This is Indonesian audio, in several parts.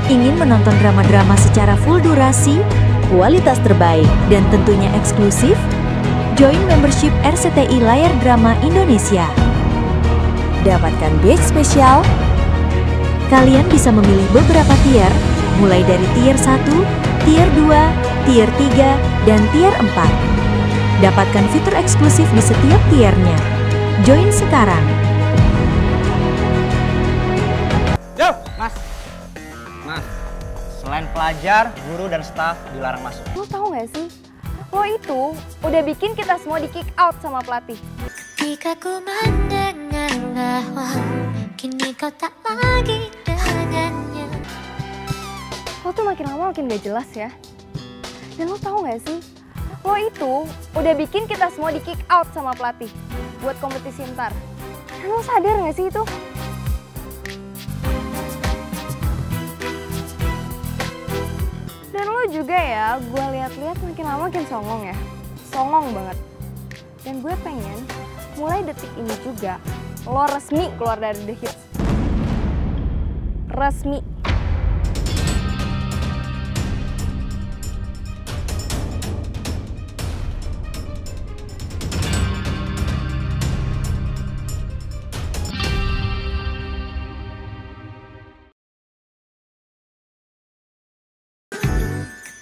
Ingin menonton drama-drama secara full durasi, kualitas terbaik, dan tentunya eksklusif? Join membership RCTI Layar Drama Indonesia. Dapatkan batch spesial. Kalian bisa memilih beberapa tier, mulai dari tier 1, tier 2, tier 3, dan tier 4. Dapatkan fitur eksklusif di setiap tiernya. Join sekarang. Yo, Mas. Mas, selain pelajar, guru, dan staf dilarang masuk. Lo tau gak sih? Lo itu udah bikin kita semua di kick out sama pelatih. Jika ku mendengar bahwa kini kau tak lagi dengannya. Lo tuh makin lama makin gak jelas ya. Dan lo tau gak sih? Lo itu udah bikin kita semua di kick out sama pelatih buat kompetisi ntar. Dan lo sadar gak sih itu? Dan lo juga ya, gue lihat-lihat makin lama makin songong ya. Songong banget. Dan gue pengen mulai detik ini juga lo resmi keluar dari The Hits. Resmi.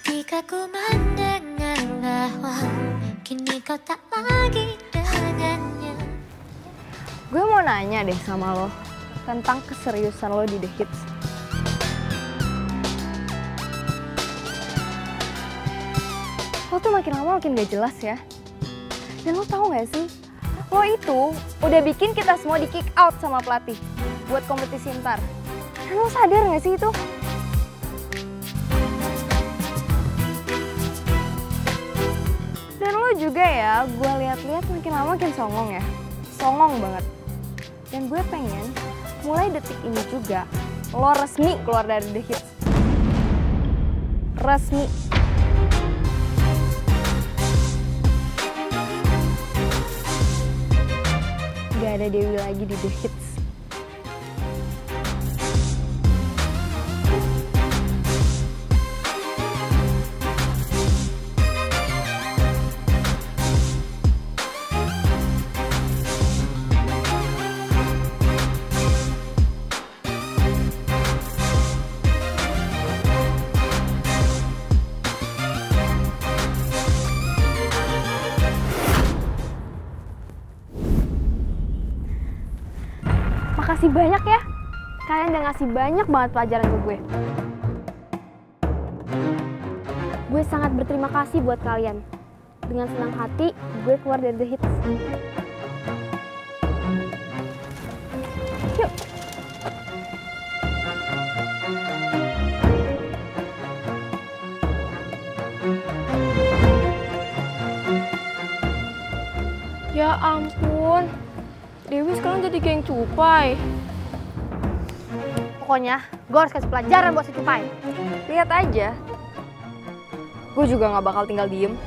Jika ku mendengar bahwa kini kau tak lagi dengannya. Gue mau nanya deh sama lo tentang keseriusan lo di The Hits. Lo tuh makin lama makin gak jelas ya. Dan lo tau gak sih? Lo itu udah bikin kita semua di kick out sama pelatih buat kompetisi ntar. Dan lo sadar gak sih itu? Dan lo juga ya, gue lihat-lihat makin lama makin songong ya. Songong banget. Dan gue pengen mulai detik ini juga lo resmi keluar dari The Hits. Resmi. Gak ada Dewi lagi di The Hits. Makasih banyak ya, kalian udah ngasih banyak banget pelajaran ke gue. Gue sangat berterima kasih buat kalian. Dengan senang hati, gue keluar dari The Hits. Yuk. Ya ampun. Dewi sekarang jadi geng Cupai. Pokoknya gue harus kasih pelajaran buat si Cupai. Lihat aja. Gue juga gak bakal tinggal diem.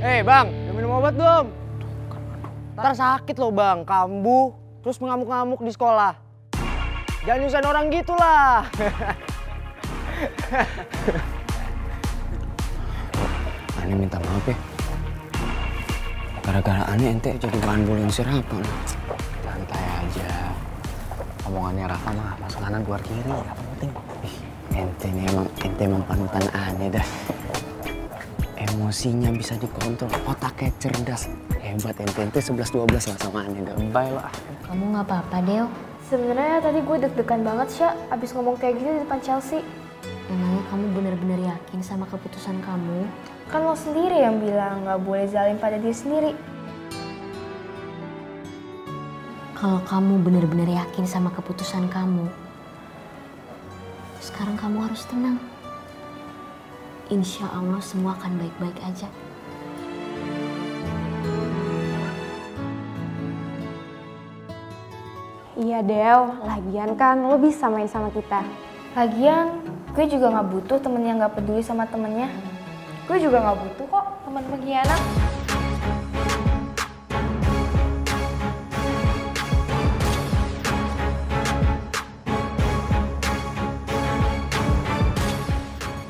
Hei bang, udah minum obat belum? Ntar sakit loh bang, kambuh, terus mengamuk-ngamuk di sekolah. Jangan nyusahin orang gitu lah. Ani minta maaf ya. Gara-gara Ani ente jadi bahan bulian si Rafa. Santai aja. Omongannya Rafa mah masuk kanan keluar kiri, apa penting. Ente emang panutan Ani dah. Emosinya bisa dikontrol, otaknya cerdas. Hebat ente 11-12 lah sama Ani, udah bye lah. Kamu nggak apa-apa, Del. Sebenarnya tadi gue deg-degan banget, Sya, abis ngomong kayak gitu di depan Chelsea. Emangnya kamu benar-benar yakin sama keputusan kamu? Kan lo sendiri yang bilang gak boleh zalim pada diri sendiri. Kalau kamu benar-benar yakin sama keputusan kamu, sekarang kamu harus tenang. Insya Allah semua akan baik-baik aja. Iya Del, lagian kan lo bisa main sama kita. Lagian gue juga gak butuh temen yang gak peduli sama temennya. Gue juga gak butuh kok temen pengkhianat.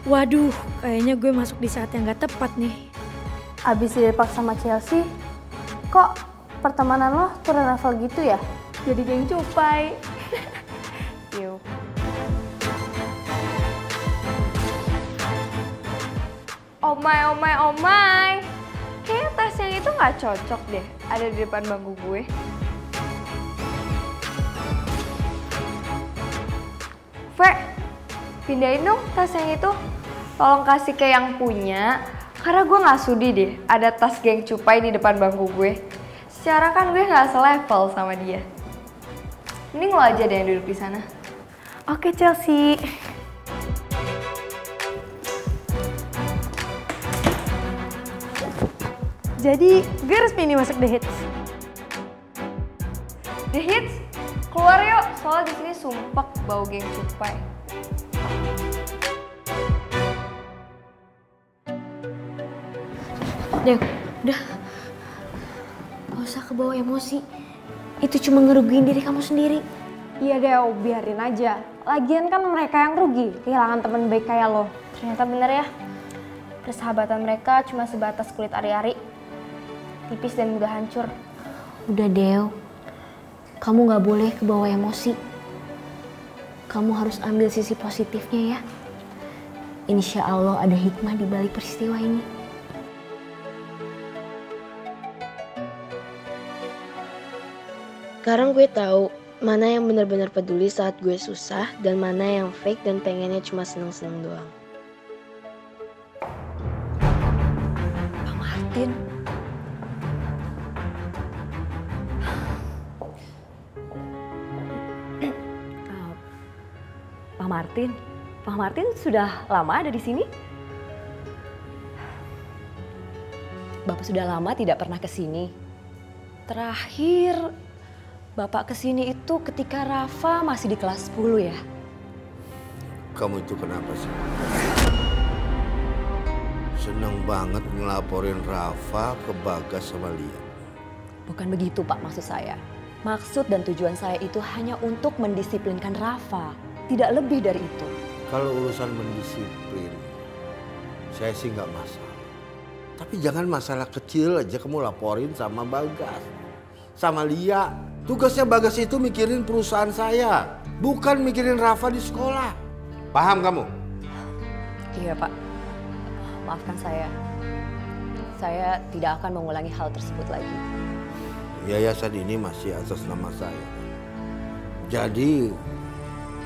Waduh, kayaknya gue masuk di saat yang gak tepat nih. Abis didepak sama Chelsea, kok pertemanan lo turun level gitu ya? Jadi geng cupai. Yuk. Oh my. Kayaknya tas yang itu gak cocok deh ada di depan bangku gue. Fe, pindahin dong tas yang itu. Tolong kasih ke yang punya. Karena gue gak sudi deh ada tas geng cupai di depan bangku gue. Secara kan gue gak selevel sama dia. Mending lo aja deh yang duduk di sana. Oke Chelsea. Jadi gue resmi nih masuk The Hits. The Hits, keluar yuk. Soalnya di sini sumpek bau geng cupai. Dew, udah. Gak usah kebawa emosi. Itu cuma ngerugiin diri kamu sendiri. Iya Del, biarin aja. Lagian kan mereka yang rugi kehilangan temen baik kayak lo. Ternyata bener ya. Persahabatan mereka cuma sebatas kulit ari-ari. Tipis dan mudah hancur. Udah Dew, kamu gak boleh kebawa emosi. Kamu harus ambil sisi positifnya ya. Insya Allah ada hikmah di balik peristiwa ini. Sekarang gue tahu mana yang benar-benar peduli saat gue susah dan mana yang fake dan pengennya cuma seneng-seneng doang. Pak Martin. Pak Martin sudah lama ada di sini? Bapak sudah lama tidak pernah ke sini. Terakhir Bapak ke sini itu ketika Rafa masih di kelas 10 ya? Kamu itu kenapa sih? Seneng banget ngelaporin Rafa ke Bagas sama Lia. Bukan begitu Pak maksud saya. Maksud dan tujuan saya itu hanya untuk mendisiplinkan Rafa. Tidak lebih dari itu. Kalau urusan mendisiplin, saya sih nggak masalah. Tapi jangan masalah kecil aja kamu laporin sama Bagas. Sama Lia. Tugasnya Bagas itu mikirin perusahaan saya. Bukan mikirin Rafa di sekolah. Paham kamu? Iya Pak. Maafkan saya. Saya tidak akan mengulangi hal tersebut lagi. Yayasan ini masih atas nama saya. Jadi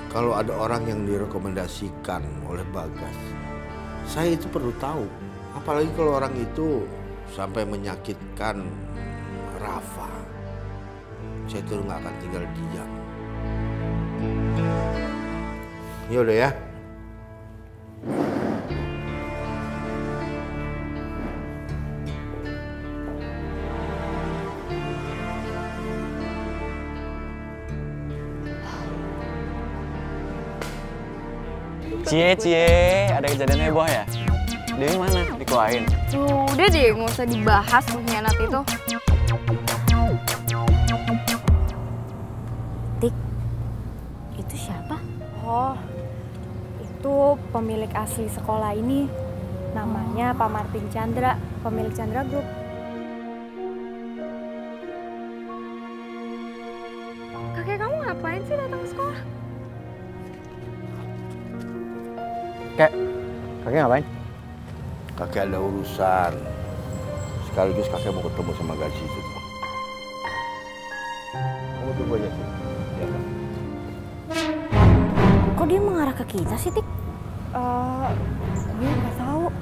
kalau ada orang yang direkomendasikan oleh Bagas, saya itu perlu tahu. Apalagi kalau orang itu sampai menyakitkan Rafa. Saya itu nggak akan tinggal diam. Ya udah ya. Cie, ada kejadian heboh ya? Dewi mana? Dikeluarin? Udah deh, nggak usah dibahas pengkhianat itu. Tik, itu siapa? Oh, itu pemilik asli sekolah ini. Namanya Pak Martin Chandra, pemilik Chandra Group. Kakek kamu ngapain sih datang ke sekolah? Kakek ngapain? Kakek ada urusan. Sekaligus kakek mau ketemu sama Gaji itu. Kamu tunggu aja sih. Ya, Kak. Kok dia mengarah ke kita sih, Tik? Gue nggak tahu.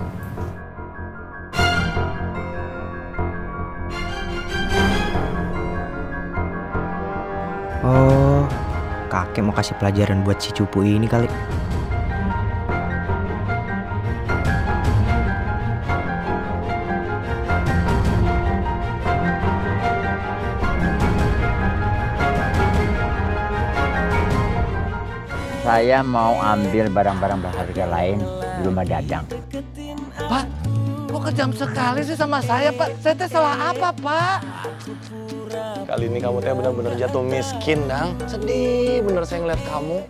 Oh, kakek mau kasih pelajaran buat si cupu ini kali. Saya mau ambil barang-barang berharga lain di rumah Dadang. Pak, kok kejam sekali sih sama saya, Pak? Saya teh salah apa, Pak? Kali ini kamu teh benar-benar jatuh miskin, Dang. Sedih bener saya ngeliat kamu.